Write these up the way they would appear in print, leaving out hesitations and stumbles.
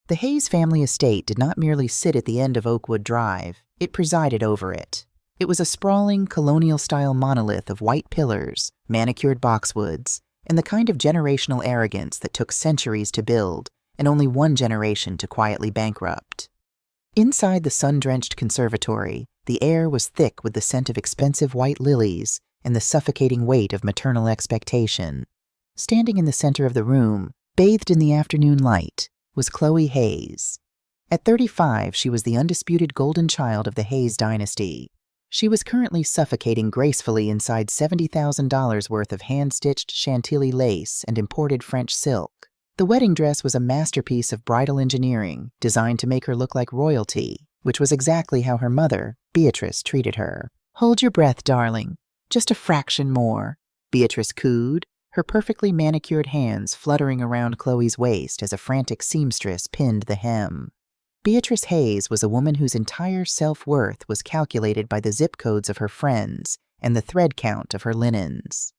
The Hayes family estate did not merely sit at the end of Oakwood Drive, it presided over it. It was a sprawling, colonial-style monolith of white pillars, manicured boxwoods, and the kind of generational arrogance that took centuries to build and only one generation to quietly bankrupt. Inside the sun-drenched conservatory, the air was thick with the scent of expensive white lilies and the suffocating weight of maternal expectation. Standing in the center of the room, bathed in the afternoon light, was Chloe Hayes. At 35, she was the undisputed golden child of the Hayes dynasty. She was currently suffocating gracefully inside $70,000 worth of hand-stitched Chantilly lace and imported French silk. The wedding dress was a masterpiece of bridal engineering, designed to make her look like royalty, which was exactly how her mother, Beatrice, treated her. "Hold your breath, darling. Just a fraction more," Beatrice cooed, her perfectly manicured hands fluttering around Chloe's waist as a frantic seamstress pinned the hem. Beatrice Hayes was a woman whose entire self-worth was calculated by the zip codes of her friends and the thread count of her linens.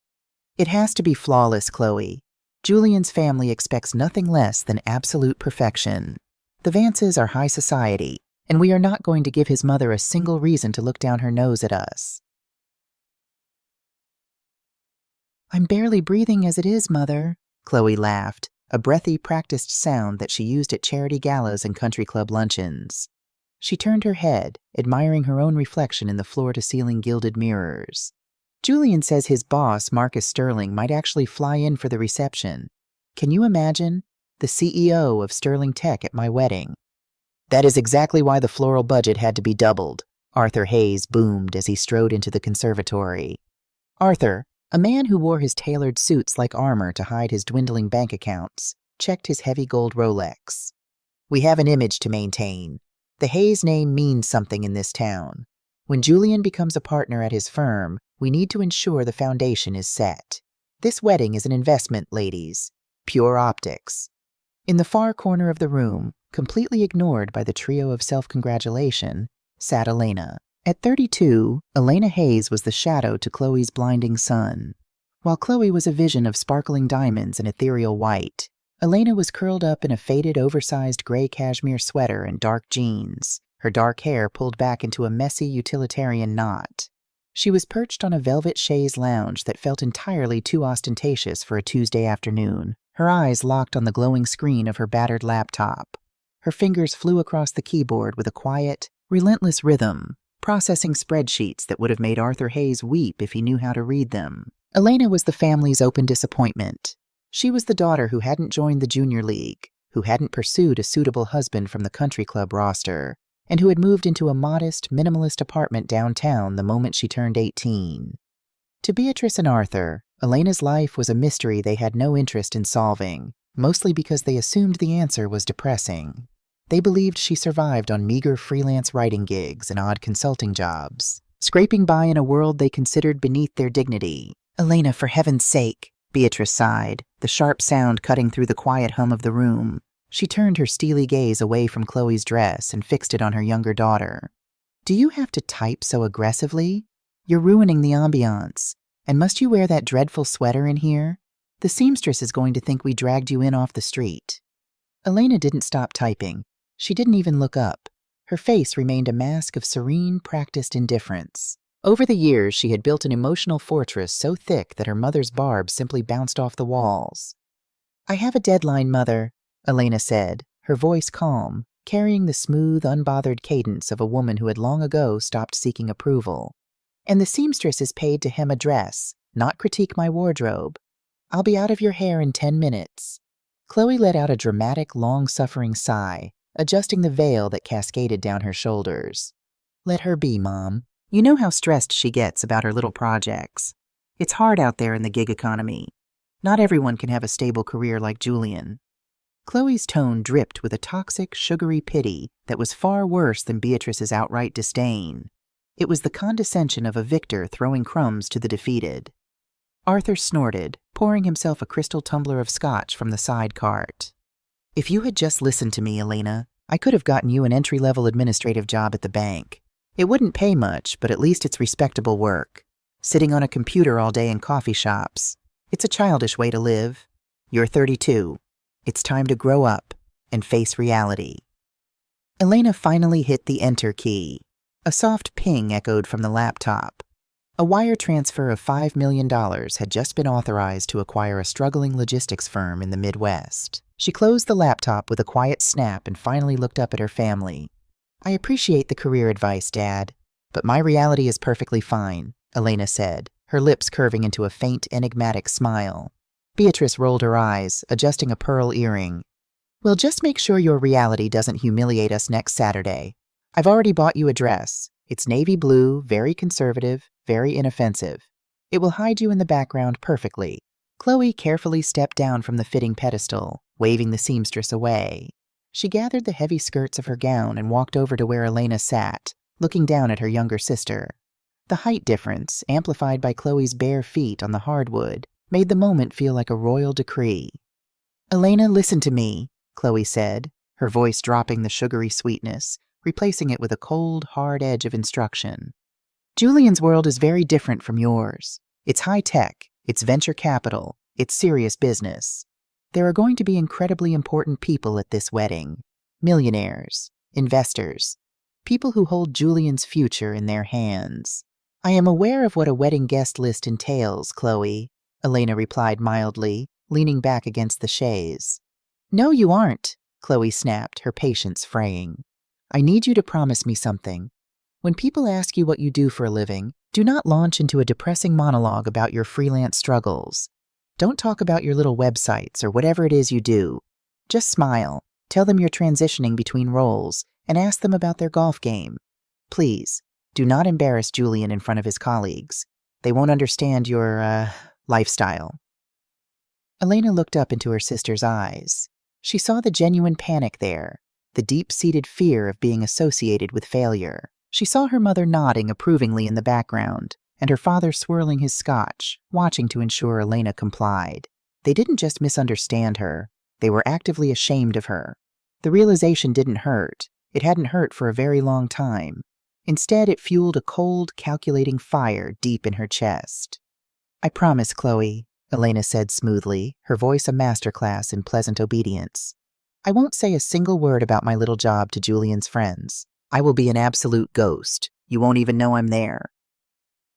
"It has to be flawless, Chloe. Julian's family expects nothing less than absolute perfection. The Vances are high society, and we are not going to give his mother a single reason to look down her nose at us." "I'm barely breathing as it is, Mother," Chloe laughed, a breathy, practiced sound that she used at charity galas and country club luncheons. She turned her head, admiring her own reflection in the floor-to-ceiling gilded mirrors. "Julian says his boss, Marcus Sterling, might actually fly in for the reception. Can you imagine? The CEO of Sterling Tech at my wedding." "That is exactly why the floral budget had to be doubled," Arthur Hayes boomed as he strode into the conservatory. Arthur, a man who wore his tailored suits like armor to hide his dwindling bank accounts, checked his heavy gold Rolex. "We have an image to maintain. The Hayes name means something in this town. When Julian becomes a partner at his firm, we need to ensure the foundation is set. This wedding is an investment, ladies. Pure optics." In the far corner of the room, completely ignored by the trio of self-congratulation, sat Elena. At 32, Elena Hayes was the shadow to Chloe's blinding sun. While Chloe was a vision of sparkling diamonds and ethereal white, Elena was curled up in a faded, oversized gray cashmere sweater and dark jeans, her dark hair pulled back into a messy utilitarian knot. She was perched on a velvet chaise lounge that felt entirely too ostentatious for a Tuesday afternoon, her eyes locked on the glowing screen of her battered laptop. Her fingers flew across the keyboard with a quiet, relentless rhythm, processing spreadsheets that would have made Arthur Hayes weep if he knew how to read them. Elena was the family's open disappointment. She was the daughter who hadn't joined the junior league, who hadn't pursued a suitable husband from the country club roster, and who had moved into a modest, minimalist apartment downtown the moment she turned 18. To Beatrice and Arthur, Elena's life was a mystery they had no interest in solving, mostly because they assumed the answer was depressing. They believed she survived on meager freelance writing gigs and odd consulting jobs, scraping by in a world they considered beneath their dignity. "Elena, for heaven's sake," Beatrice sighed, the sharp sound cutting through the quiet hum of the room. She turned her steely gaze away from Chloe's dress and fixed it on her younger daughter. "Do you have to type so aggressively? You're ruining the ambiance. And must you wear that dreadful sweater in here? The seamstress is going to think we dragged you in off the street." Elena didn't stop typing. She didn't even look up. Her face remained a mask of serene, practiced indifference. Over the years, she had built an emotional fortress so thick that her mother's barbs simply bounced off the walls. "I have a deadline, Mother," Elena said, her voice calm, carrying the smooth, unbothered cadence of a woman who had long ago stopped seeking approval. "And the seamstress is paid to hem a dress, not critique my wardrobe. I'll be out of your hair in 10 minutes. Chloe let out a dramatic, long-suffering sigh, adjusting the veil that cascaded down her shoulders. "Let her be, Mom. You know how stressed she gets about her little projects. It's hard out there in the gig economy. Not everyone can have a stable career like Julian." Chloe's tone dripped with a toxic, sugary pity that was far worse than Beatrice's outright disdain. It was the condescension of a victor throwing crumbs to the defeated. Arthur snorted, pouring himself a crystal tumbler of scotch from the side cart. "If you had just listened to me, Elena, I could have gotten you an entry-level administrative job at the bank. It wouldn't pay much, but at least it's respectable work. Sitting on a computer all day in coffee shops. It's a childish way to live. You're 32. It's time to grow up and face reality. Elena finally hit the enter key. A soft ping echoed from the laptop. A wire transfer of $5 million had just been authorized to acquire a struggling logistics firm in the Midwest. She closed the laptop with a quiet snap and finally looked up at her family. "I appreciate the career advice, Dad, but my reality is perfectly fine," Elena said, her lips curving into a faint, enigmatic smile. Beatrice rolled her eyes, adjusting a pearl earring. "Well, just make sure your reality doesn't humiliate us next Saturday. I've already bought you a dress. It's navy blue, very conservative, very inoffensive. It will hide you in the background perfectly." Chloe carefully stepped down from the fitting pedestal, waving the seamstress away. She gathered the heavy skirts of her gown and walked over to where Elena sat, looking down at her younger sister. The height difference, amplified by Chloe's bare feet on the hardwood, made the moment feel like a royal decree. "Elena, listen to me," Chloe said, her voice dropping the sugary sweetness, replacing it with a cold, hard edge of instruction. "Julian's world is very different from yours. It's high-tech, it's venture capital, it's serious business. There are going to be incredibly important people at this wedding. Millionaires, investors, people who hold Julian's future in their hands." "I am aware of what a wedding guest list entails, Chloe," Elena replied mildly, leaning back against the chaise. "No, you aren't," Chloe snapped, her patience fraying. "I need you to promise me something. When people ask you what you do for a living, do not launch into a depressing monologue about your freelance struggles. Don't talk about your little websites or whatever it is you do. Just smile, tell them you're transitioning between roles, and ask them about their golf game. Please, do not embarrass Julian in front of his colleagues. They won't understand your, lifestyle." Elena looked up into her sister's eyes. She saw the genuine panic there, the deep-seated fear of being associated with failure. She saw her mother nodding approvingly in the background, and her father swirling his scotch, watching to ensure Elena complied. They didn't just misunderstand her, they were actively ashamed of her. The realization didn't hurt. It hadn't hurt for a very long time. Instead, it fueled a cold, calculating fire deep in her chest. "I promise, Chloe," Elena said smoothly, her voice a masterclass in pleasant obedience. "I won't say a single word about my little job to Julian's friends. I will be an absolute ghost. You won't even know I'm there."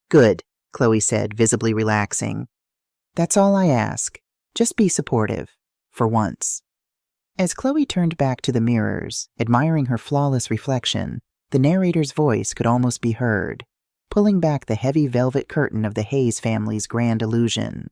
"Good," Chloe said, visibly relaxing. "That's all I ask. Just be supportive. For once." As Chloe turned back to the mirrors, admiring her flawless reflection, the narrator's voice could almost be heard, pulling back the heavy velvet curtain of the Hayes family's grand illusion.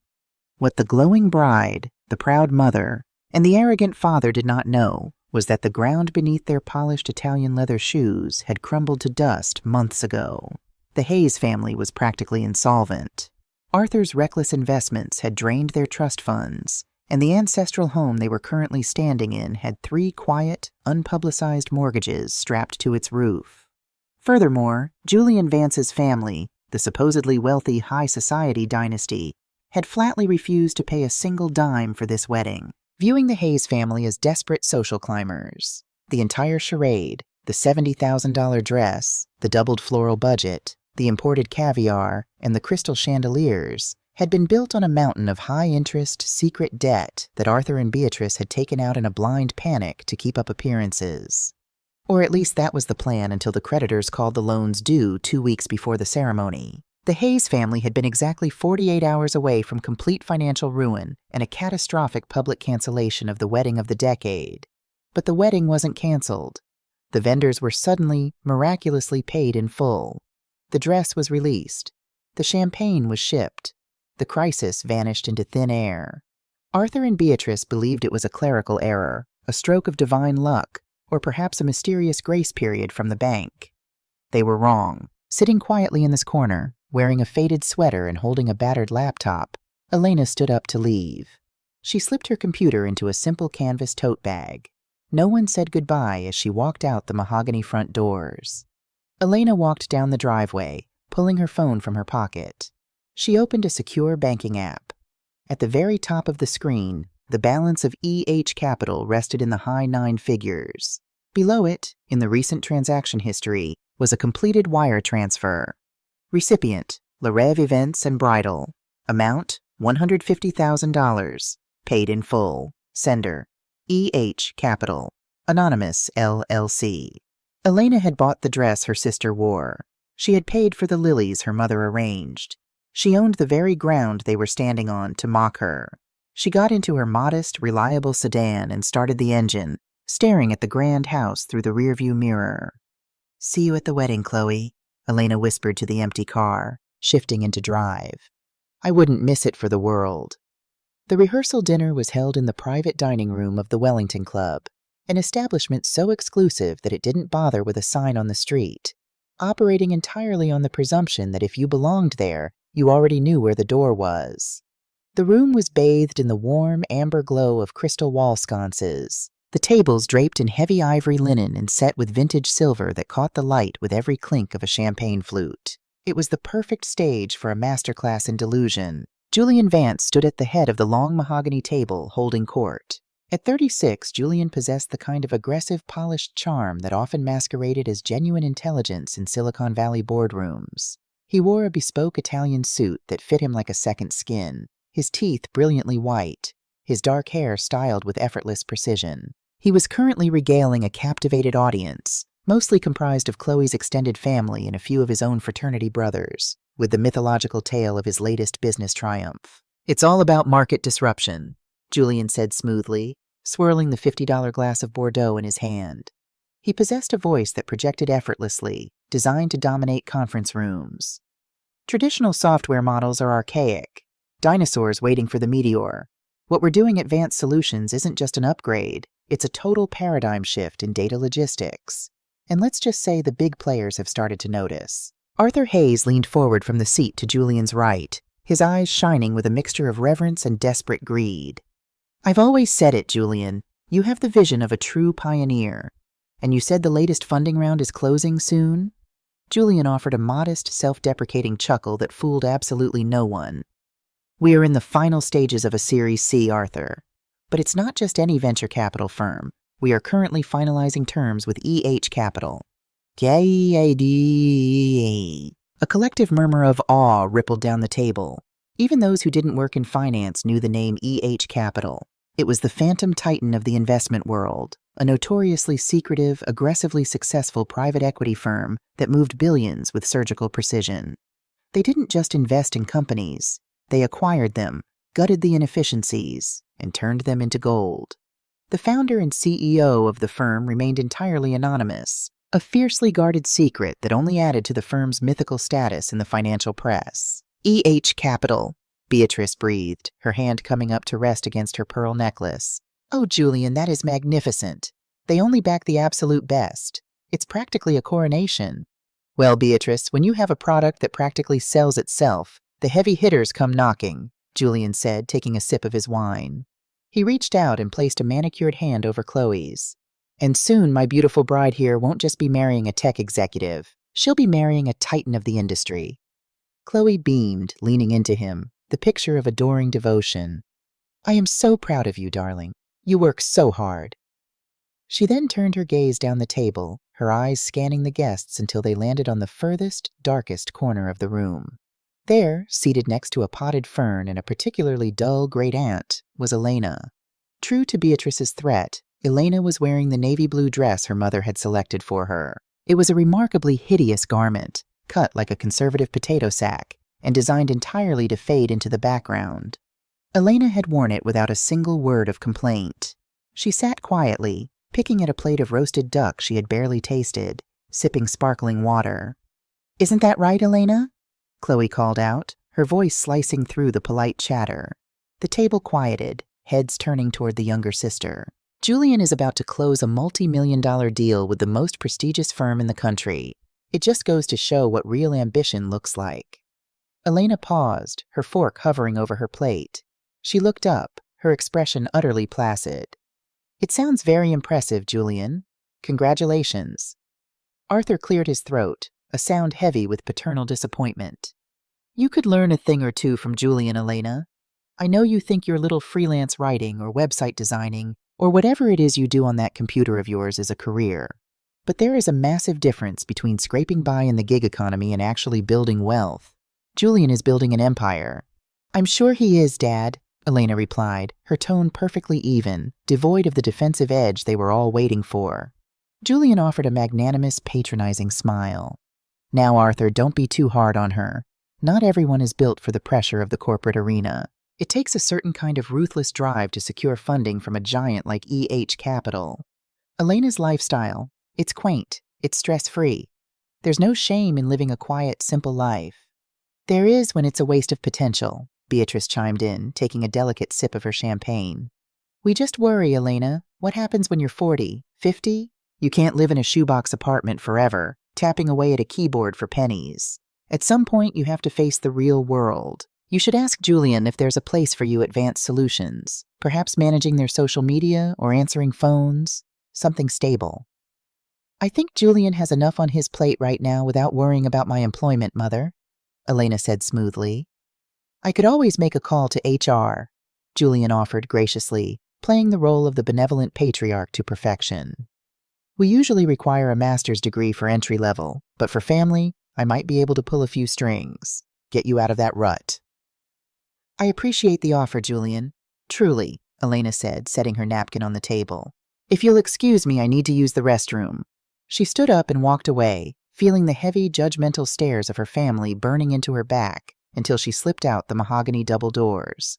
What the glowing bride, the proud mother, and the arrogant father did not know was that the ground beneath their polished Italian leather shoes had crumbled to dust months ago. The Hayes family was practically insolvent. Arthur's reckless investments had drained their trust funds, and the ancestral home they were currently standing in had 3 quiet, unpublicized mortgages strapped to its roof. Furthermore, Julian Vance's family, the supposedly wealthy high society dynasty, had flatly refused to pay a single dime for this wedding, viewing the Hayes family as desperate social climbers. The entire charade, the $70,000 dress, the doubled floral budget, the imported caviar, and the crystal chandeliers, had been built on a mountain of high-interest, secret debt that Arthur and Beatrice had taken out in a blind panic to keep up appearances. Or at least that was the plan until the creditors called the loans due 2 weeks before the ceremony. The Hayes family had been exactly 48 hours away from complete financial ruin and a catastrophic public cancellation of the wedding of the decade. But the wedding wasn't canceled. The vendors were suddenly, miraculously paid in full. The dress was released. The champagne was shipped. The crisis vanished into thin air. Arthur and Beatrice believed it was a clerical error, a stroke of divine luck, or perhaps a mysterious grace period from the bank. They were wrong. Sitting quietly in this corner, wearing a faded sweater and holding a battered laptop, Elena stood up to leave. She slipped her computer into a simple canvas tote bag. No one said goodbye as she walked out the mahogany front doors. Elena walked down the driveway, pulling her phone from her pocket. She opened a secure banking app. At the very top of the screen, the balance of EH Capital rested in the high 9 figures. Below it, in the recent transaction history, was a completed wire transfer. Recipient, Larev Events and Bridal. Amount, $150,000. Paid in full. Sender, EH Capital, Anonymous LLC. Elena had bought the dress her sister wore. She had paid for the lilies her mother arranged. She owned the very ground they were standing on to mock her. She got into her modest, reliable sedan and started the engine, staring at the grand house through the rearview mirror. "See you at the wedding, Chloe," Elena whispered to the empty car, shifting into drive. "I wouldn't miss it for the world." The rehearsal dinner was held in the private dining room of the Wellington Club, an establishment so exclusive that it didn't bother with a sign on the street, operating entirely on the presumption that if you belonged there, you already knew where the door was. The room was bathed in the warm, amber glow of crystal wall sconces, the tables draped in heavy ivory linen and set with vintage silver that caught the light with every clink of a champagne flute. It was the perfect stage for a masterclass in delusion. Julian Vance stood at the head of the long mahogany table, holding court. At 36, Julian possessed the kind of aggressive, polished charm that often masqueraded as genuine intelligence in Silicon Valley boardrooms. He wore a bespoke Italian suit that fit him like a second skin, his teeth brilliantly white, his dark hair styled with effortless precision. He was currently regaling a captivated audience, mostly comprised of Chloe's extended family and a few of his own fraternity brothers, with the mythological tale of his latest business triumph. "It's all about market disruption," Julian said smoothly, swirling the $50 glass of Bordeaux in his hand. He possessed a voice that projected effortlessly, designed to dominate conference rooms. "Traditional software models are archaic, dinosaurs waiting for the meteor. What we're doing at Advanced Solutions isn't just an upgrade, it's a total paradigm shift in data logistics. And let's just say the big players have started to notice." Arthur Hayes leaned forward from the seat to Julian's right, his eyes shining with a mixture of reverence and desperate greed. "I've always said it, Julian. You have the vision of a true pioneer. And you said the latest funding round is closing soon?" Julian offered a modest, self-deprecating chuckle that fooled absolutely no one. "We are in the final stages of a Series C, Arthur. But it's not just any venture capital firm. We are currently finalizing terms with EH Capital." K-A-D. A collective murmur of awe rippled down the table. Even those who didn't work in finance knew the name EH Capital. It was the phantom titan of the investment world, a notoriously secretive, aggressively successful private equity firm that moved billions with surgical precision. They didn't just invest in companies. They acquired them, gutted the inefficiencies, and turned them into gold. The founder and CEO of the firm remained entirely anonymous, a fiercely guarded secret that only added to the firm's mythical status in the financial press. EH Capital, Beatrice breathed, her hand coming up to rest against her pearl necklace. "Oh, Julian, that is magnificent. They only back the absolute best. It's practically a coronation." "Well, Beatrice, when you have a product that practically sells itself, the heavy hitters come knocking," Julian said, taking a sip of his wine. He reached out and placed a manicured hand over Chloe's. "And soon my beautiful bride here won't just be marrying a tech executive. She'll be marrying a titan of the industry." Chloe beamed, leaning into him, the picture of adoring devotion. "I am so proud of you, darling. You work so hard." She then turned her gaze down the table, her eyes scanning the guests until they landed on the furthest, darkest corner of the room. There, seated next to a potted fern and a particularly dull great-aunt, was Elena. True to Beatrice's threat, Elena was wearing the navy blue dress her mother had selected for her. It was a remarkably hideous garment, cut like a conservative potato sack, and designed entirely to fade into the background. Elena had worn it without a single word of complaint. She sat quietly, picking at a plate of roasted duck she had barely tasted, sipping sparkling water. "Isn't that right, Elena?" Chloe called out, her voice slicing through the polite chatter. The table quieted, heads turning toward the younger sister. "Julian is about to close a multi-million-dollar deal with the most prestigious firm in the country. It just goes to show what real ambition looks like." Elena paused, her fork hovering over her plate. She looked up, her expression utterly placid. "It sounds very impressive, Julian. Congratulations." Arthur cleared his throat, a sound heavy with paternal disappointment. "You could learn a thing or two from Julian, Elena. I know you think your little freelance writing or website designing or whatever it is you do on that computer of yours is a career. But there is a massive difference between scraping by in the gig economy and actually building wealth. Julian is building an empire." "I'm sure he is, Dad. Elena replied, her tone perfectly even, devoid of the defensive edge they were all waiting for. Julian offered a magnanimous, patronizing smile. Now, Arthur, don't be too hard on her. Not everyone is built for the pressure of the corporate arena. It takes a certain kind of ruthless drive to secure funding from a giant like Capital. Elena's lifestyle, it's quaint, it's stress-free. There's no shame in living a quiet, simple life. There is when it's a waste of potential, Beatrice chimed in, taking a delicate sip of her champagne. We just worry, Elena. What happens when you're 40, 50? You can't live in a shoebox apartment forever, tapping away at a keyboard for pennies. At some point, you have to face the real world. You should ask Julian if there's a place for you at Advanced Solutions, perhaps managing their social media or answering phones, something stable. I think Julian has enough on his plate right now without worrying about my employment, Mother, Elena said smoothly. I could always make a call to HR, Julian offered graciously, playing the role of the benevolent patriarch to perfection. We usually require a master's degree for entry level, but for family, I might be able to pull a few strings, get you out of that rut. I appreciate the offer, Julian. Truly, Elena said, setting her napkin on the table. If you'll excuse me, I need to use the restroom. She stood up and walked away, feeling the heavy, judgmental stares of her family burning into her back until she slipped out the mahogany double doors.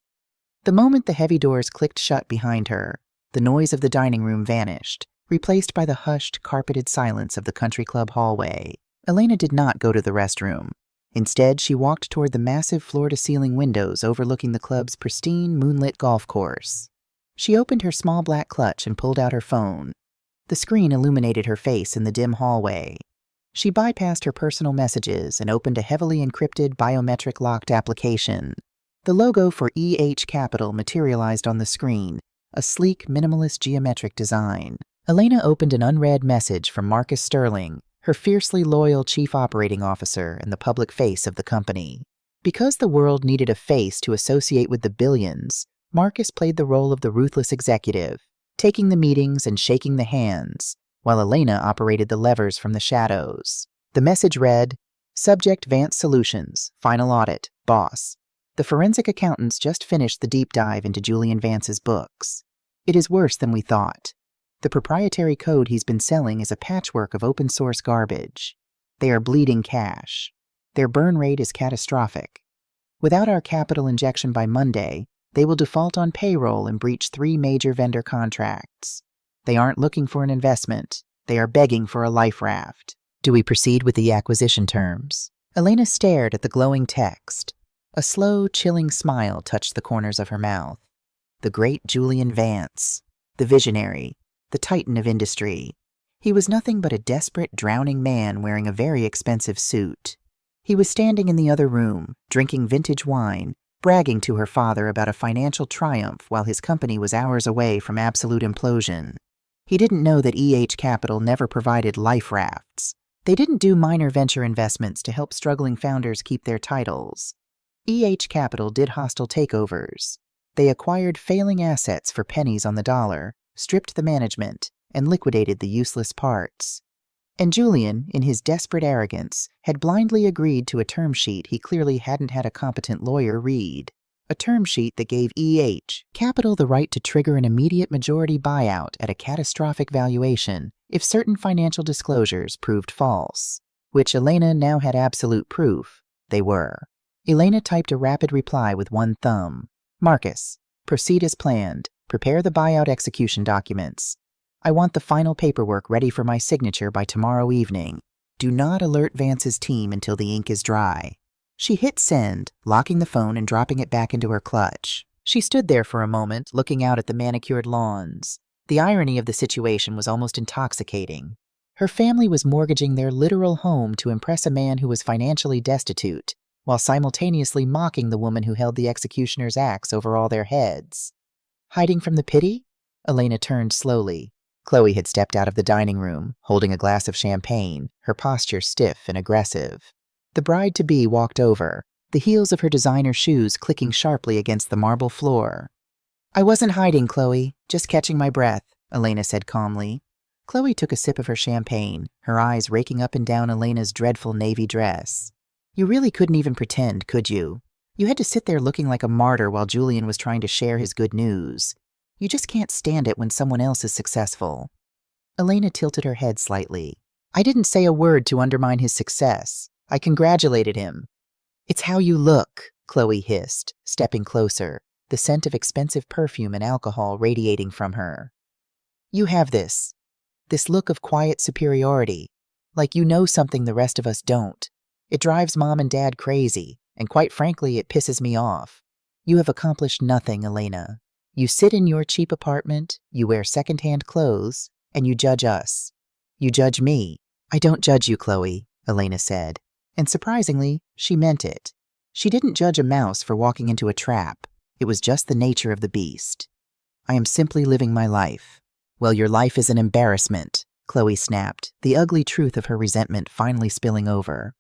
The moment the heavy doors clicked shut behind her, the noise of the dining room vanished, replaced by the hushed, carpeted silence of the country club hallway. Elena did not go to the restroom. Instead, she walked toward the massive floor-to-ceiling windows overlooking the club's pristine, moonlit golf course. She opened her small black clutch and pulled out her phone. The screen illuminated her face in the dim hallway. She bypassed her personal messages and opened a heavily encrypted, biometric-locked application. The logo for Capital materialized on the screen, a sleek, minimalist geometric design. Elena opened an unread message from Marcus Sterling, her fiercely loyal chief operating officer and the public face of the company. Because the world needed a face to associate with the billions, Marcus played the role of the ruthless executive, taking the meetings and shaking the hands, while Elena operated the levers from the shadows. The message read, Subject Advanced Solutions, Final Audit, Boss. The forensic accountants just finished the deep dive into Julian Vance's books. It is worse than we thought. The proprietary code he's been selling is a patchwork of open-source garbage. They are bleeding cash. Their burn rate is catastrophic. Without our capital injection by Monday, they will default on payroll and breach 3 major vendor contracts. They aren't looking for an investment. They are begging for a life raft. Do we proceed with the acquisition terms? Elena stared at the glowing text. A slow, chilling smile touched the corners of her mouth. The great Julian Vance, the visionary, the titan of industry. He was nothing but a desperate, drowning man wearing a very expensive suit. He was standing in the other room, drinking vintage wine, bragging to her father about a financial triumph while his company was hours away from absolute implosion. He didn't know that Capital never provided life rafts. They didn't do minor venture investments to help struggling founders keep their titles. Capital did hostile takeovers. They acquired failing assets for pennies on the dollar, stripped the management, and liquidated the useless parts. And Julian, in his desperate arrogance, had blindly agreed to a term sheet he clearly hadn't had a competent lawyer read. A term sheet that gave Capital the right to trigger an immediate majority buyout at a catastrophic valuation if certain financial disclosures proved false, which Elena now had absolute proof they were. Elena typed a rapid reply with one thumb. Marcus, proceed as planned. Prepare the buyout execution documents. I want the final paperwork ready for my signature by tomorrow evening. Do not alert Vance's team until the ink is dry. She hit send, locking the phone and dropping it back into her clutch. She stood there for a moment, looking out at the manicured lawns. The irony of the situation was almost intoxicating. Her family was mortgaging their literal home to impress a man who was financially destitute, while simultaneously mocking the woman who held the executioner's axe over all their heads. Hiding from the pity? Elena turned slowly. Chloe had stepped out of the dining room, holding a glass of champagne, her posture stiff and aggressive. The bride-to-be walked over, the heels of her designer shoes clicking sharply against the marble floor. I wasn't hiding, Chloe, just catching my breath, Elena said calmly. Chloe took a sip of her champagne, her eyes raking up and down Elena's dreadful navy dress. You really couldn't even pretend, could you? You had to sit there looking like a martyr while Julian was trying to share his good news. You just can't stand it when someone else is successful. Elena tilted her head slightly. I didn't say a word to undermine his success. I congratulated him. It's how you look, Chloe hissed, stepping closer, the scent of expensive perfume and alcohol radiating from her. You have this look of quiet superiority, like you know something the rest of us don't. It drives Mom and Dad crazy, and quite frankly, it pisses me off. You have accomplished nothing, Elena. You sit in your cheap apartment, you wear secondhand clothes, and you judge us. You judge me. I don't judge you, Chloe, Elena said. And surprisingly, she meant it. She didn't judge a mouse for walking into a trap. It was just the nature of the beast. I am simply living my life. Well, your life is an embarrassment, Chloe snapped, the ugly truth of her resentment finally spilling over.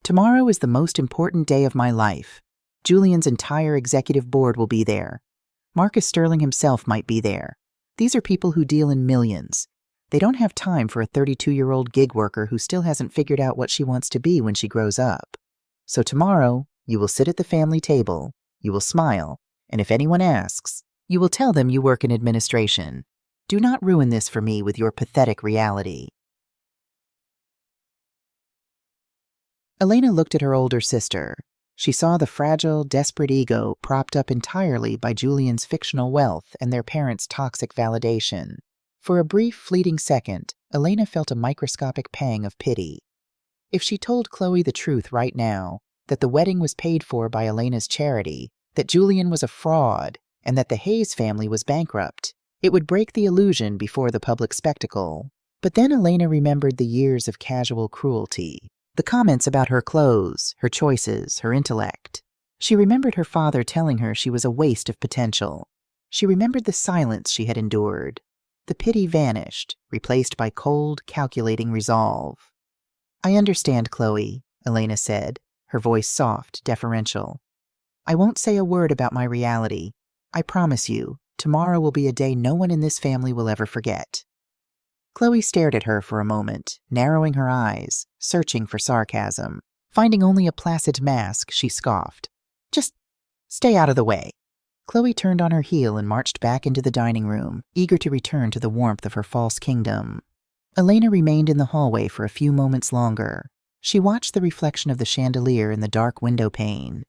Tomorrow is the most important day of my life. Julian's entire executive board will be there. Marcus Sterling himself might be there. These are people who deal in millions. They don't have time for a 32-year-old gig worker who still hasn't figured out what she wants to be when she grows up. So tomorrow, you will sit at the family table, you will smile, and if anyone asks, you will tell them you work in administration. Do not ruin this for me with your pathetic reality. Elena looked at her older sister. She saw the fragile, desperate ego propped up entirely by Julian's fictional wealth and their parents' toxic validation. For a brief, fleeting second, Elena felt a microscopic pang of pity. If she told Chloe the truth right now, that the wedding was paid for by Elena's charity, that Julian was a fraud, and that the Hayes family was bankrupt, it would break the illusion before the public spectacle. But then Elena remembered the years of casual cruelty, the comments about her clothes, her choices, her intellect. She remembered her father telling her she was a waste of potential. She remembered the silence she had endured. The pity vanished, replaced by cold, calculating resolve. I understand, Chloe, Elena said, her voice soft, deferential. I won't say a word about my reality. I promise you, tomorrow will be a day no one in this family will ever forget. Chloe stared at her for a moment, narrowing her eyes, searching for sarcasm. Finding only a placid mask, she scoffed. Just stay out of the way. Chloe turned on her heel and marched back into the dining room, eager to return to the warmth of her false kingdom. Elena remained in the hallway for a few moments longer. She watched the reflection of the chandelier in the dark window pane.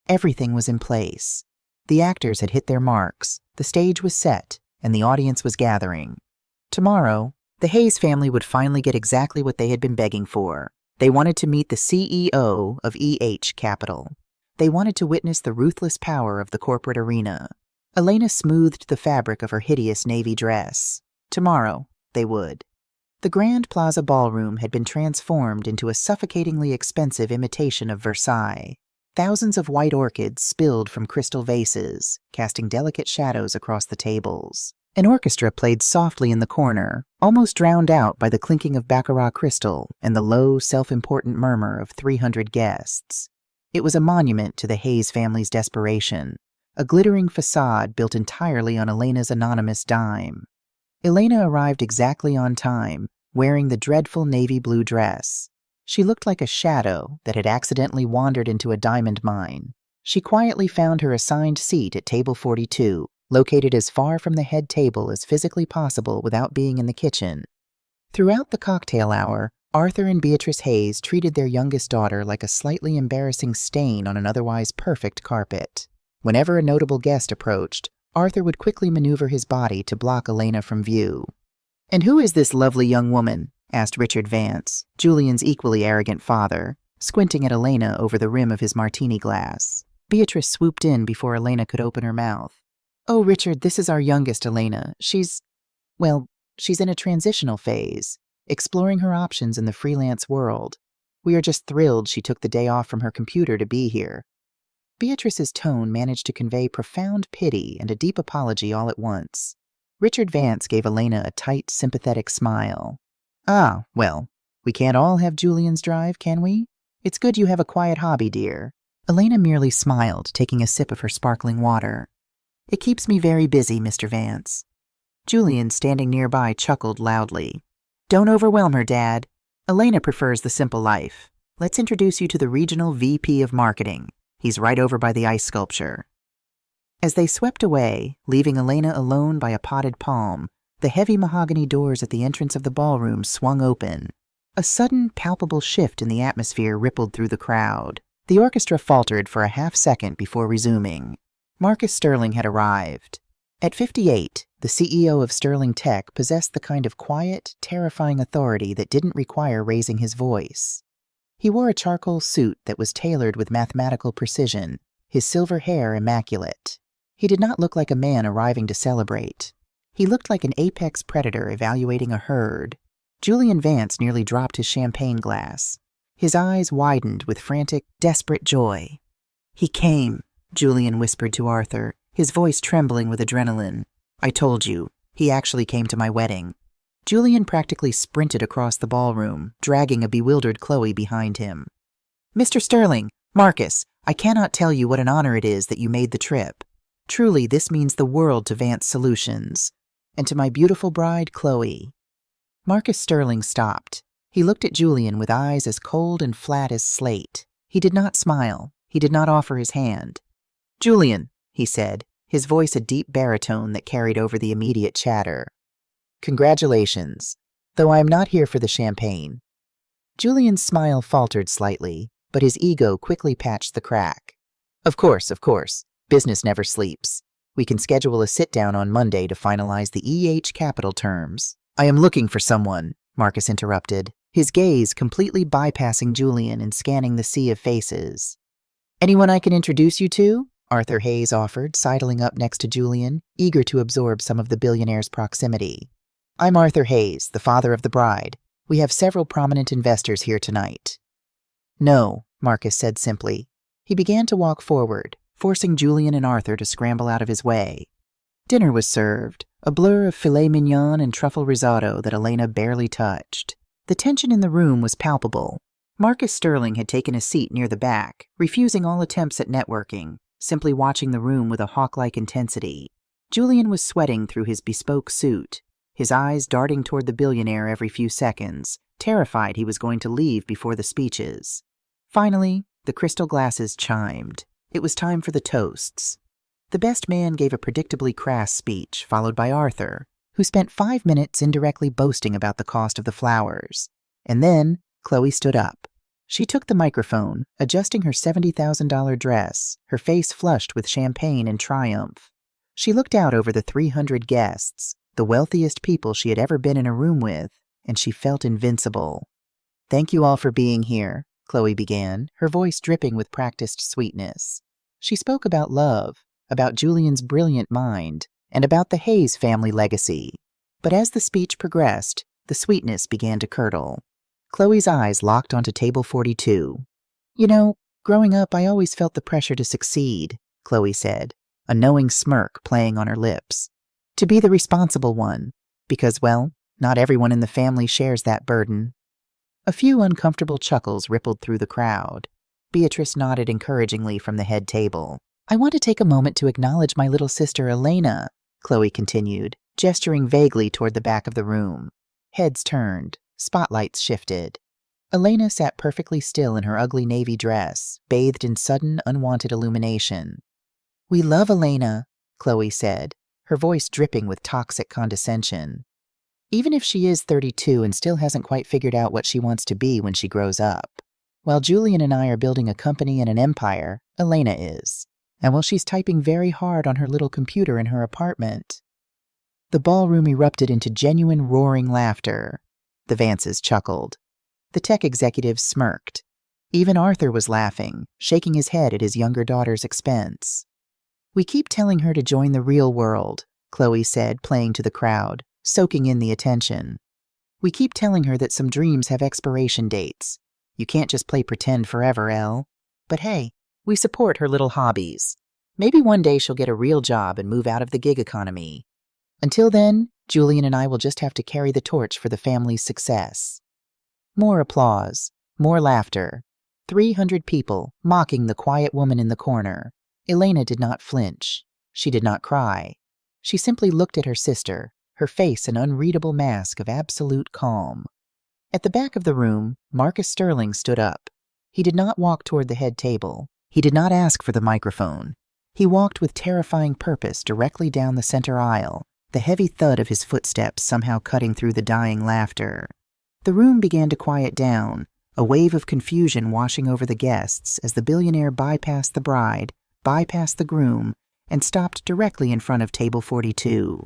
Everything was in place. The actors had hit their marks, the stage was set, and the audience was gathering. Tomorrow, the Hayes family would finally get exactly what they had been begging for. They wanted to meet the CEO of Capital. They wanted to witness the ruthless power of the corporate arena. Elena smoothed the fabric of her hideous navy dress. Tomorrow, they would. The Grand Plaza Ballroom had been transformed into a suffocatingly expensive imitation of Versailles. Thousands of white orchids spilled from crystal vases, casting delicate shadows across the tables. An orchestra played softly in the corner, almost drowned out by the clinking of baccarat crystal and the low, self-important murmur of 300 guests. It was a monument to the Hayes family's desperation, a glittering facade built entirely on Elena's anonymous dime. Elena arrived exactly on time, wearing the dreadful navy blue dress. She looked like a shadow that had accidentally wandered into a diamond mine. She quietly found her assigned seat at table 42, located as far from the head table as physically possible without being in the kitchen. Throughout the cocktail hour, Arthur and Beatrice Hayes treated their youngest daughter like a slightly embarrassing stain on an otherwise perfect carpet. Whenever a notable guest approached, Arthur would quickly maneuver his body to block Elena from view. "And who is this lovely young woman?" asked Richard Vance, Julian's equally arrogant father, squinting at Elena over the rim of his martini glass. Beatrice swooped in before Elena could open her mouth. "Oh, Richard, this is our youngest Elena. She's in a transitional phase, exploring her options in the freelance world. We are just thrilled she took the day off from her computer to be here." Beatrice's tone managed to convey profound pity and a deep apology all at once. Richard Vance gave Elena a tight, sympathetic smile. "Ah, well, we can't all have Julian's drive, can we? It's good you have a quiet hobby, dear." Elena merely smiled, taking a sip of her sparkling water. "It keeps me very busy, Mr. Vance." Julian, standing nearby, chuckled loudly. "Don't overwhelm her, Dad. Elena prefers the simple life. Let's introduce you to the regional VP of marketing. He's right over by the ice sculpture." As they swept away, leaving Elena alone by a potted palm, the heavy mahogany doors at the entrance of the ballroom swung open. A sudden, palpable shift in the atmosphere rippled through the crowd. The orchestra faltered for a half-second before resuming. Marcus Sterling had arrived. At 58, the CEO of Sterling Tech possessed the kind of quiet, terrifying authority that didn't require raising his voice. He wore a charcoal suit that was tailored with mathematical precision, his silver hair immaculate. He did not look like a man arriving to celebrate. He looked like an apex predator evaluating a herd. Julian Vance nearly dropped his champagne glass. His eyes widened with frantic, desperate joy. "He came," Julian whispered to Arthur, his voice trembling with adrenaline. "I told you, he actually came to my wedding." Julian practically sprinted across the ballroom, dragging a bewildered Chloe behind him. "Mr. Sterling, Marcus, I cannot tell you what an honor it is that you made the trip. Truly, this means the world to Vance Solutions. And to my beautiful bride, Chloe." Marcus Sterling stopped. He looked at Julian with eyes as cold and flat as slate. He did not smile. He did not offer his hand. "Julian," he said, his voice a deep baritone that carried over the immediate chatter. "Congratulations, though I am not here for the champagne." Julian's smile faltered slightly, but his ego quickly patched the crack. Of course. Business never sleeps. We can schedule a sit-down on Monday to finalize the EH capital terms." "I am looking for someone," Marcus interrupted, his gaze completely bypassing Julian and scanning the sea of faces. "Anyone I can introduce you to?" Arthur Hayes offered, sidling up next to Julian, eager to absorb some of the billionaire's proximity. "I'm Arthur Hayes, the father of the bride. We have several prominent investors here tonight." "No," Marcus said simply. He began to walk forward, forcing Julian and Arthur to scramble out of his way. Dinner was served, a blur of filet mignon and truffle risotto that Elena barely touched. The tension in the room was palpable. Marcus Sterling had taken a seat near the back, refusing all attempts at networking, simply watching the room with a hawk-like intensity. Julian was sweating through his bespoke suit, his eyes darting toward the billionaire every few seconds, terrified he was going to leave before the speeches. Finally, the crystal glasses chimed. It was time for the toasts. The best man gave a predictably crass speech, followed by Arthur, who spent 5 minutes indirectly boasting about the cost of the flowers. And then Chloe stood up. She took the microphone, adjusting her $70,000 dress, her face flushed with champagne and triumph. She looked out over the 300 guests, the wealthiest people she had ever been in a room with, and she felt invincible. "Thank you all for being here," Chloe began, her voice dripping with practiced sweetness. She spoke about love, about Julian's brilliant mind, and about the Hayes family legacy. But as the speech progressed, the sweetness began to curdle. Chloe's eyes locked onto table 42. "You know, growing up I always felt the pressure to succeed," Chloe said, a knowing smirk playing on her lips. "To be the responsible one, because, well, not everyone in the family shares that burden." A few uncomfortable chuckles rippled through the crowd. Beatrice nodded encouragingly from the head table. "I want to take a moment to acknowledge my little sister Elena," Chloe continued, gesturing vaguely toward the back of the room. Heads turned. Spotlights shifted. Elena sat perfectly still in her ugly navy dress, bathed in sudden, unwanted illumination. "We love Elena," Chloe said, her voice dripping with toxic condescension. "Even if she is 32 and still hasn't quite figured out what she wants to be when she grows up. While Julian and I are building a company and an empire, Elena is. And while she's typing very hard on her little computer in her apartment." The ballroom erupted into genuine roaring laughter. The Vances chuckled. The tech executives smirked. Even Arthur was laughing, shaking his head at his younger daughter's expense. "We keep telling her to join the real world," Chloe said, playing to the crowd, soaking in the attention. "We keep telling her that some dreams have expiration dates. You can't just play pretend forever, Elle. But hey, we support her little hobbies. Maybe one day she'll get a real job and move out of the gig economy. Until then, Julian and I will just have to carry the torch for the family's success." More applause, more laughter. 300 people mocking the quiet woman in the corner. Elena did not flinch. She did not cry. She simply looked at her sister, her face an unreadable mask of absolute calm. At the back of the room, Marcus Sterling stood up. He did not walk toward the head table. He did not ask for the microphone. He walked with terrifying purpose directly down the center aisle, the heavy thud of his footsteps somehow cutting through the dying laughter. The room began to quiet down, a wave of confusion washing over the guests as the billionaire bypassed the bride, bypassed the groom, and stopped directly in front of table 42.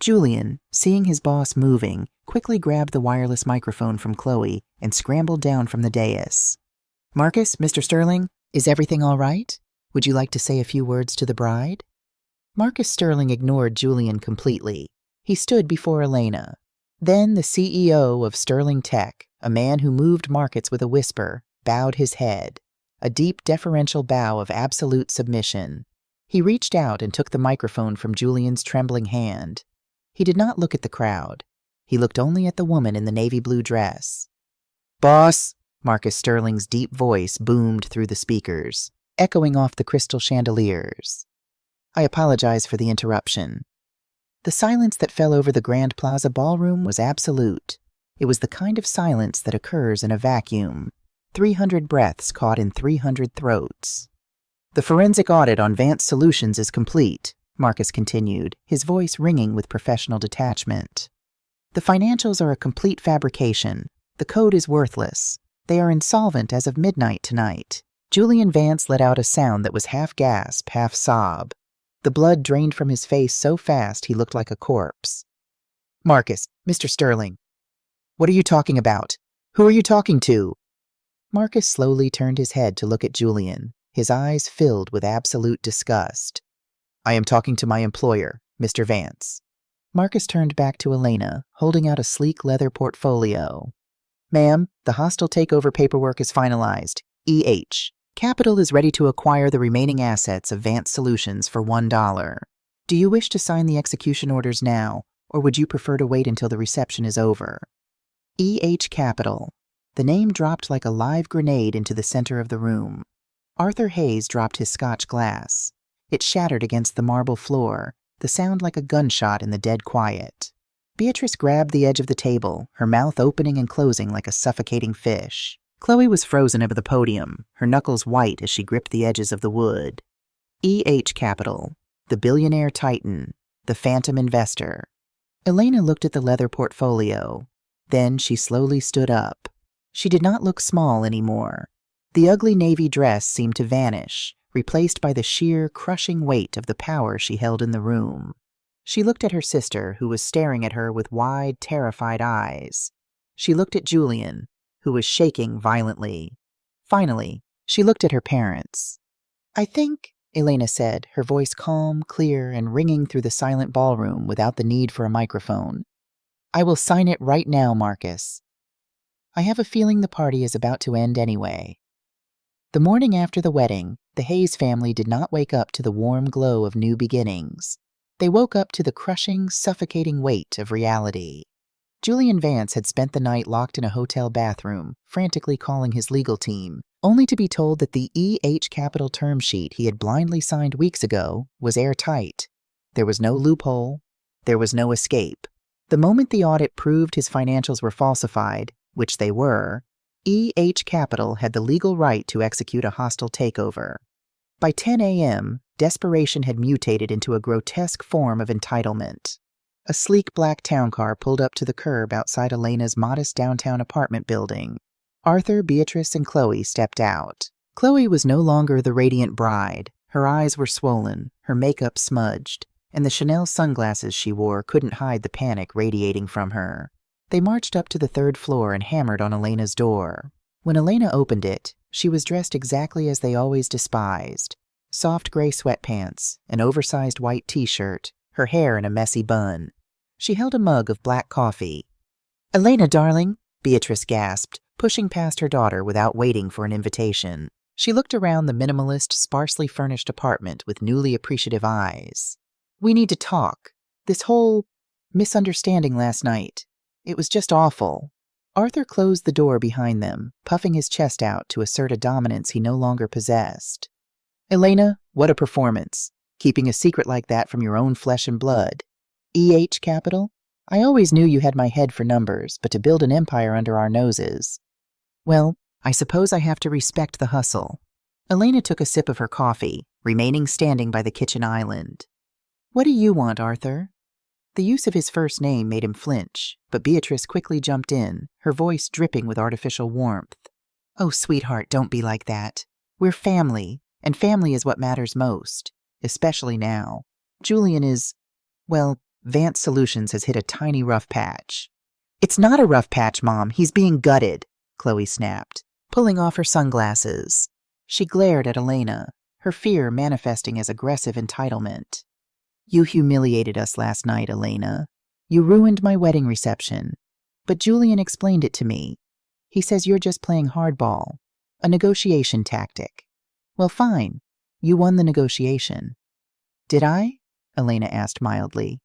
Julian, seeing his boss moving, quickly grabbed the wireless microphone from Chloe and scrambled down from the dais. "Marcus, Mr. Sterling, is everything all right? Would you like to say a few words to the bride?" Marcus Sterling ignored Julian completely. He stood before Elena. Then the CEO of Sterling Tech, a man who moved markets with a whisper, bowed his head, a deep deferential bow of absolute submission. He reached out and took the microphone from Julian's trembling hand. He did not look at the crowd. He looked only at the woman in the navy blue dress. "Boss," Marcus Sterling's deep voice boomed through the speakers, echoing off the crystal chandeliers. "I apologize for the interruption." The silence that fell over the Grand Plaza ballroom was absolute. It was the kind of silence that occurs in a vacuum. 300 breaths caught in 300 throats. "The forensic audit on Vance Solutions is complete," Marcus continued, his voice ringing with professional detachment. "The financials are a complete fabrication. The code is worthless. They are insolvent as of midnight tonight." Julian Vance let out a sound that was half gasp, half sob. The blood drained from his face so fast he looked like a corpse. "Marcus, Mr. Sterling, what are you talking about? Who are you talking to?" Marcus slowly turned his head to look at Julian, his eyes filled with absolute disgust. "I am talking to my employer, Mr. Vance." Marcus turned back to Elena, holding out a sleek leather portfolio. "Ma'am, the hostile takeover paperwork is finalized. EH. Capital is ready to acquire the remaining assets of Vance Solutions for $1. Do you wish to sign the execution orders now, or would you prefer to wait until the reception is over?" EH Capital. The name dropped like a live grenade into the center of the room. Arthur Hayes dropped his Scotch glass. It shattered against the marble floor, the sound like a gunshot in the dead quiet. Beatrice grabbed the edge of the table, her mouth opening and closing like a suffocating fish. Chloe was frozen over the podium, her knuckles white as she gripped the edges of the wood. EH Capital, the billionaire titan, the phantom investor. Elena looked at the leather portfolio. Then she slowly stood up. She did not look small anymore. The ugly navy dress seemed to vanish, replaced by the sheer, crushing weight of the power she held in the room. She looked at her sister, who was staring at her with wide, terrified eyes. She looked at Julian, who was shaking violently. Finally, she looked at her parents. "I think," Elena said, her voice calm, clear, and ringing through the silent ballroom without the need for a microphone. "I will sign it right now, Marcus. I have a feeling the party is about to end anyway." The morning after the wedding, the Hayes family did not wake up to the warm glow of new beginnings. They woke up to the crushing, suffocating weight of reality. Julian Vance had spent the night locked in a hotel bathroom, frantically calling his legal team, only to be told that the EH Capital term sheet he had blindly signed weeks ago was airtight. There was no loophole. There was no escape. The moment the audit proved his financials were falsified, which they were, EH Capital had the legal right to execute a hostile takeover. By 10 a.m., desperation had mutated into a grotesque form of entitlement. A sleek black town car pulled up to the curb outside Elena's modest downtown apartment building. Arthur, Beatrice, and Chloe stepped out. Chloe was no longer the radiant bride. Her eyes were swollen, her makeup smudged, and the Chanel sunglasses she wore couldn't hide the panic radiating from her. They marched up to the third floor and hammered on Elena's door. When Elena opened it, she was dressed exactly as they always despised. Soft gray sweatpants, an oversized white t-shirt, her hair in a messy bun. She held a mug of black coffee. "Elena, darling," Beatrice gasped, pushing past her daughter without waiting for an invitation. She looked around the minimalist, sparsely furnished apartment with newly appreciative eyes. "We need to talk. This whole misunderstanding last night. It was just awful." Arthur closed the door behind them, puffing his chest out to assert a dominance he no longer possessed. "Elena, what a performance. Keeping a secret like that from your own flesh and blood. EH Capital? I always knew you had my head for numbers, but to build an empire under our noses. Well, I suppose I have to respect the hustle. Elena took a sip of her coffee, remaining standing by the kitchen island. "What do you want, Arthur?" The use of his first name made him flinch, but Beatrice quickly jumped in, her voice dripping with artificial warmth. "Oh, sweetheart, don't be like that. We're family, and family is what matters most, especially now. Julian is, well, Vance Solutions has hit a tiny rough patch." "It's not a rough patch, Mom. He's being gutted," Chloe snapped, pulling off her sunglasses. She glared at Elena, her fear manifesting as aggressive entitlement. "You humiliated us last night, Elena. You ruined my wedding reception. But Julian explained it to me. He says you're just playing hardball, a negotiation tactic. Well, fine. You won the negotiation." "Did I?" Elena asked mildly.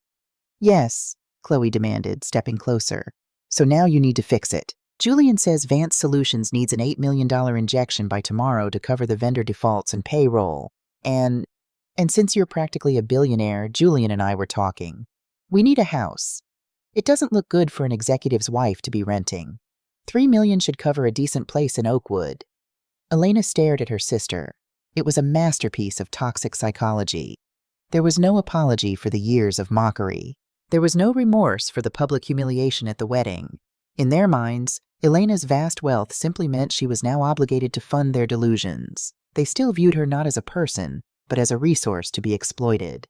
"Yes," Chloe demanded, stepping closer. "So now you need to fix it. Julian says Vance Solutions needs an $8 million injection by tomorrow to cover the vendor defaults and payroll. And since you're practically a billionaire, Julian and I were talking. We need a house. It doesn't look good for an executive's wife to be renting. $3 million should cover a decent place in Oakwood." Elena stared at her sister. It was a masterpiece of toxic psychology. There was no apology for the years of mockery. There was no remorse for the public humiliation at the wedding. In their minds, Elena's vast wealth simply meant she was now obligated to fund their delusions. They still viewed her not as a person, but as a resource to be exploited.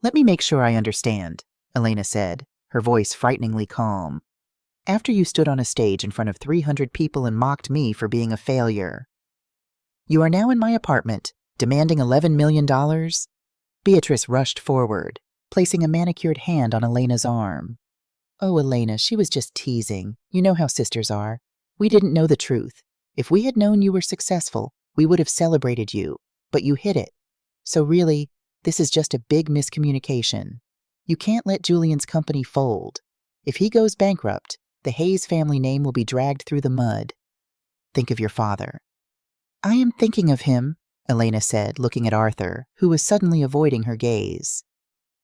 "Let me make sure I understand," Elena said, her voice frighteningly calm. "After you stood on a stage in front of 300 people and mocked me for being a failure, you are now in my apartment, demanding $11 million? Beatrice rushed forward, placing a manicured hand on Elena's arm. "Oh, Elena, she was just teasing. You know how sisters are. We didn't know the truth. If we had known you were successful, we would have celebrated you, but you hid it. So really, this is just a big miscommunication. You can't let Julian's company fold. If he goes bankrupt, the Hayes family name will be dragged through the mud. Think of your father." "I am thinking of him," Elena said, looking at Arthur, who was suddenly avoiding her gaze.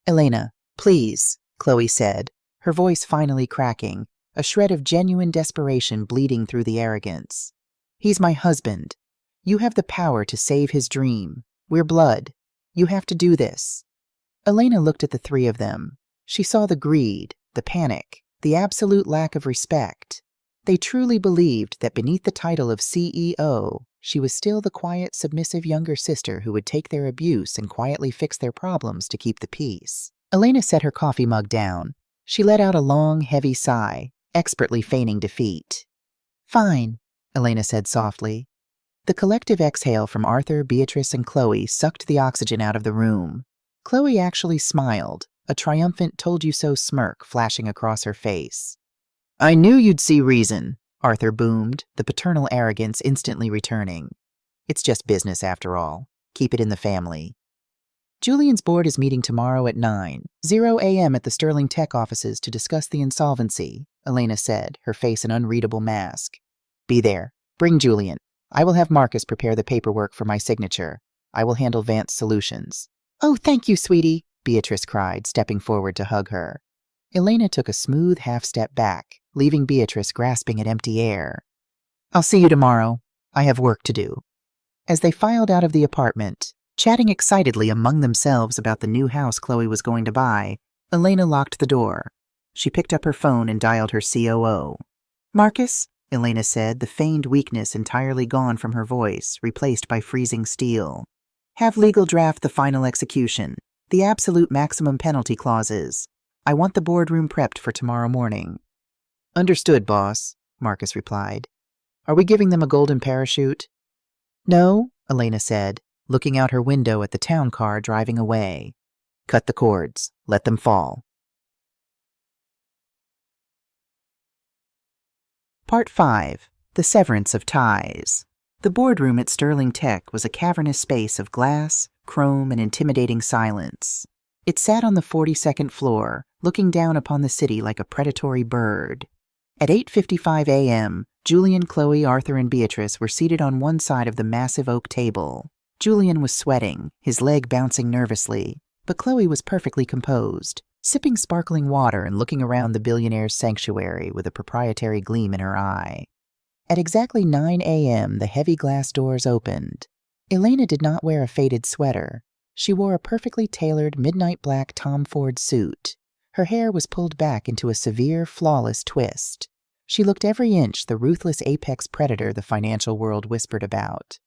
"Elena, please," Chloe said, her voice finally cracking, a shred of genuine desperation bleeding through the arrogance. "He's my husband. You have the power to save his dream. We're blood. You have to do this." Elena looked at the three of them. She saw the greed, the panic, the absolute lack of respect. They truly believed that beneath the title of CEO, she was still the quiet, submissive younger sister who would take their abuse and quietly fix their problems to keep the peace. Elena set her coffee mug down. She let out a long, heavy sigh, expertly feigning defeat. "Fine," Elena said softly. The collective exhale from Arthur, Beatrice, and Chloe sucked the oxygen out of the room. Chloe actually smiled, a triumphant told-you-so smirk flashing across her face. "I knew you'd see reason," Arthur boomed, the paternal arrogance instantly returning. "It's just business after all. Keep it in the family." "Julian's board is meeting tomorrow at 9:00 a.m. at the Sterling Tech offices to discuss the insolvency," Elena said, her face an unreadable mask. "Be there. Bring Julian. I will have Marcus prepare the paperwork for my signature. I will handle Vance Solutions." "Oh, thank you, sweetie," Beatrice cried, stepping forward to hug her. Elena took a smooth half-step back, leaving Beatrice grasping at empty air. "I'll see you tomorrow. I have work to do." As they filed out of the apartment, chatting excitedly among themselves about the new house Chloe was going to buy, Elena locked the door. She picked up her phone and dialed her COO. "Marcus," Elena said, the feigned weakness entirely gone from her voice, replaced by freezing steel. "Have legal draft the final execution, the absolute maximum penalty clauses. I want the boardroom prepped for tomorrow morning." "Understood, boss," Marcus replied. "Are we giving them a golden parachute?" "No," Elena said, looking out her window at the town car driving away. "Cut the cords. Let them fall." Part 5. The Severance of Ties. The boardroom at Sterling Tech was a cavernous space of glass, chrome, and intimidating silence. It sat on the 42nd floor, looking down upon the city like a predatory bird. At 8:55 a.m., Julian, Chloe, Arthur, and Beatrice were seated on one side of the massive oak table. Julian was sweating, his leg bouncing nervously, but Chloe was perfectly composed, sipping sparkling water and looking around the billionaire's sanctuary with a proprietary gleam in her eye. At exactly 9 a.m., the heavy glass doors opened. Elena did not wear a faded sweater. She wore a perfectly tailored midnight black Tom Ford suit. Her hair was pulled back into a severe, flawless twist. She looked every inch the ruthless apex predator the financial world whispered about.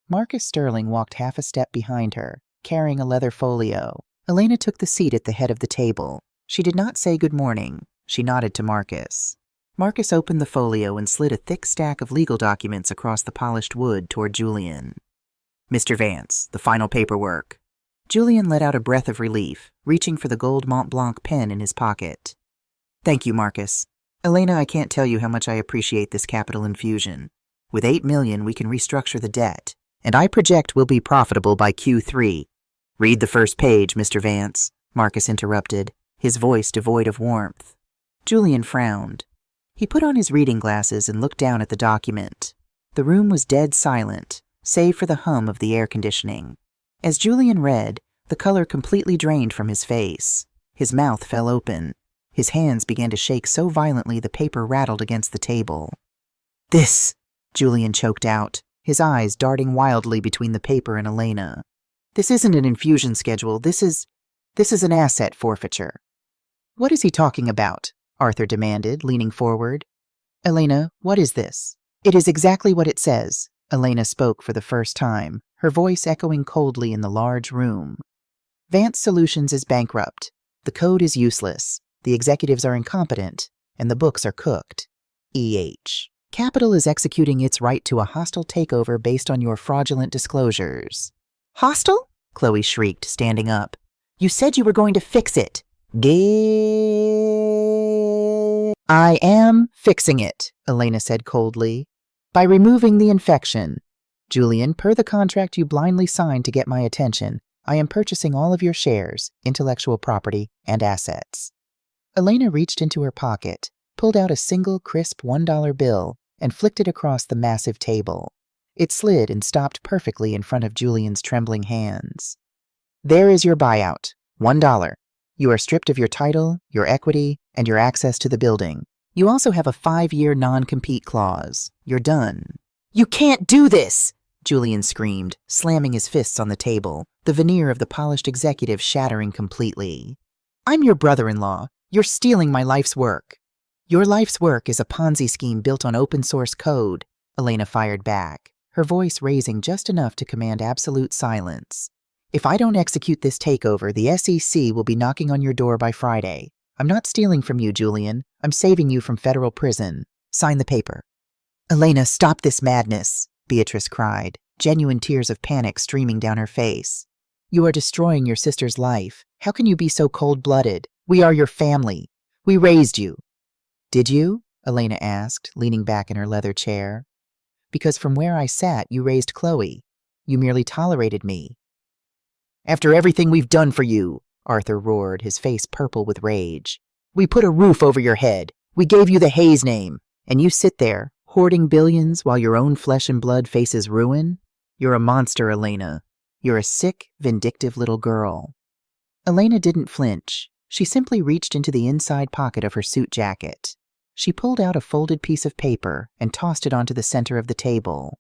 Marcus Sterling walked half a step behind her, carrying a leather folio. Elena took the seat at the head of the table. She did not say good morning. She nodded to Marcus. Marcus opened the folio and slid a thick stack of legal documents across the polished wood toward Julian. "Mr. Vance, the final paperwork." Julian let out a breath of relief, reaching for the gold Mont Blanc pen in his pocket. "Thank you, Marcus. Elena, I can't tell you how much I appreciate this capital infusion. With $8 million, we can restructure the debt, and I project we'll be profitable by Q3. "Read the first page, Mr. Vance," Marcus interrupted, his voice devoid of warmth. Julian frowned. He put on his reading glasses and looked down at the document. The room was dead silent, save for the hum of the air conditioning. As Julian read, the color completely drained from his face. His mouth fell open. His hands began to shake so violently the paper rattled against the table. "This," Julian choked out, his eyes darting wildly between the paper and Elena. "This isn't an infusion schedule. This is an asset forfeiture." "What is he talking about?" Arthur demanded, leaning forward. "Elena, what is this?" "It is exactly what it says." Elena spoke for the first time, her voice echoing coldly in the large room. "Vance Solutions is bankrupt. The code is useless. The executives are incompetent, and the books are cooked. E.H. Capital is executing its right to a hostile takeover based on your fraudulent disclosures." "Hostile?" Chloe shrieked, standing up. "You said you were going to fix it." "I am fixing it," Elena said coldly, "by removing the infection. Julian, per the contract you blindly signed to get my attention, I am purchasing all of your shares, intellectual property, and assets." Elena reached into her pocket, pulled out a single crisp $1 bill, and flicked it across the massive table. It slid and stopped perfectly in front of Julian's trembling hands. "There is your buyout. $1. You are stripped of your title, your equity, and your access to the building. You also have a 5-year non-compete clause. You're done." "You can't do this!" Julian screamed, slamming his fists on the table, the veneer of the polished executive shattering completely. "I'm your brother-in-law. You're stealing my life's work." "Your life's work is a Ponzi scheme built on open-source code," Elena fired back, her voice raising just enough to command absolute silence. "If I don't execute this takeover, the SEC will be knocking on your door by Friday. I'm not stealing from you, Julian. I'm saving you from federal prison. Sign the paper." "Elena, stop this madness," Beatrice cried, genuine tears of panic streaming down her face. "You are destroying your sister's life. How can you be so cold-blooded? We are your family. We raised you." "Did you?" Elena asked, leaning back in her leather chair. "Because from where I sat, you raised Chloe. You merely tolerated me." "After everything we've done for you," Arthur roared, his face purple with rage. "We put a roof over your head. We gave you the Hayes name. And you sit there, hoarding billions while your own flesh and blood faces ruin? You're a monster, Elena. You're a sick, vindictive little girl." Elena didn't flinch. She simply reached into the inside pocket of her suit jacket. She pulled out a folded piece of paper and tossed it onto the center of the table.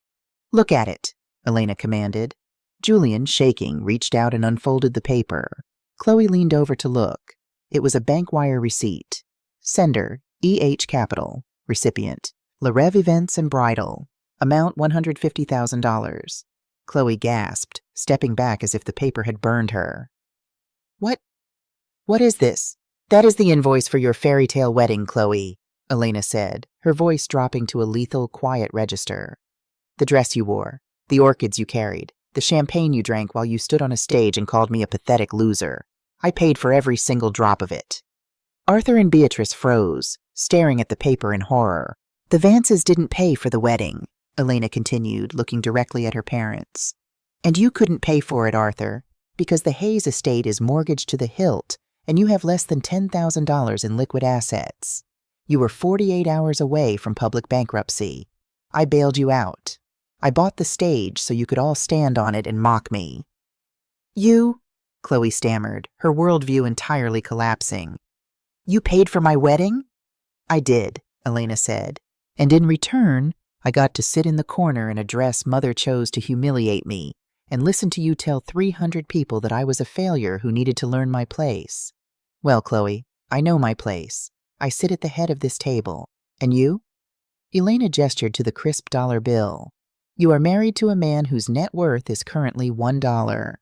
"Look at it," Elena commanded. Julian, shaking, reached out and unfolded the paper. Chloe leaned over to look. It was a bank wire receipt. Sender, E.H. Capital. Recipient, Larev Events and Bridal. Amount $150,000. Chloe gasped, stepping back as if the paper had burned her. What is this?" "That is the invoice for your fairy tale wedding, Chloe," Elena said, her voice dropping to a lethal, quiet register. "The dress you wore, the orchids you carried, the champagne you drank while you stood on a stage and called me a pathetic loser. I paid for every single drop of it." Arthur and Beatrice froze, staring at the paper in horror. "The Vances didn't pay for the wedding," Elena continued, looking directly at her parents. "And you couldn't pay for it, Arthur, because the Hayes estate is mortgaged to the hilt, and you have less than $10,000 in liquid assets. You were 48 hours away from public bankruptcy. I bailed you out. I bought the stage so you could all stand on it and mock me." "You?" Chloe stammered, her worldview entirely collapsing. "You paid for my wedding?" "I did," Elena said. "And in return, I got to sit in the corner in a dress Mother chose to humiliate me, and listened to you tell 300 people that I was a failure who needed to learn my place. Well, Chloe, I know my place. I sit at the head of this table. And you? Elena gestured to the crisp dollar bill. You are married to a man whose net worth is currently $1.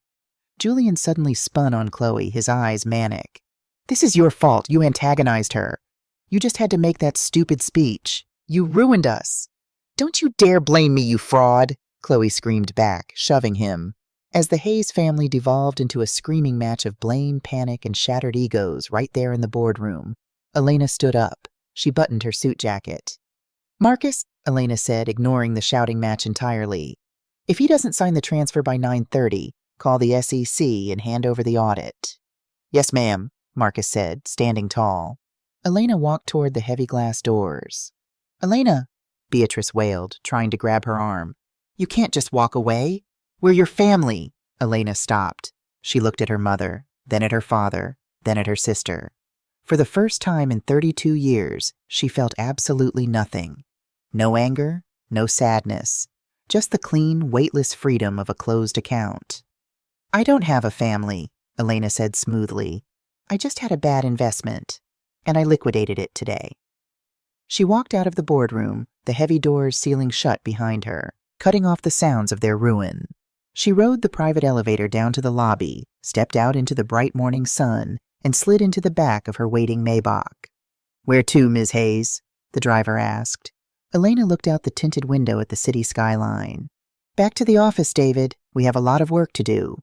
Julian suddenly spun on Chloe, his eyes manic. This is your fault. You antagonized her. You just had to make that stupid speech. You ruined us. Don't you dare blame me, you fraud, Chloe screamed back, shoving him. As the Hayes family devolved into a screaming match of blame, panic, and shattered egos right there in the boardroom, Elena stood up. She buttoned her suit jacket. Marcus, Elena said, ignoring the shouting match entirely. If he doesn't sign the transfer by 9:30, call the SEC and hand over the audit. Yes, ma'am, Marcus said, standing tall. Elena walked toward the heavy glass doors. Elena, Beatrice wailed, trying to grab her arm. You can't just walk away. We're your family. Elena stopped. She looked at her mother, then at her father, then at her sister. For the first time in 32 years, she felt absolutely nothing. No anger, no sadness, just the clean, weightless freedom of a closed account. I don't have a family, Elena said smoothly. I just had a bad investment, and I liquidated it today. She walked out of the boardroom, the heavy doors sealing shut behind her, cutting off the sounds of their ruin. She rode the private elevator down to the lobby, stepped out into the bright morning sun, and slid into the back of her waiting Maybach. Where to, Ms. Hayes? The driver asked. Elena looked out the tinted window at the city skyline. Back to the office, David. We have a lot of work to do.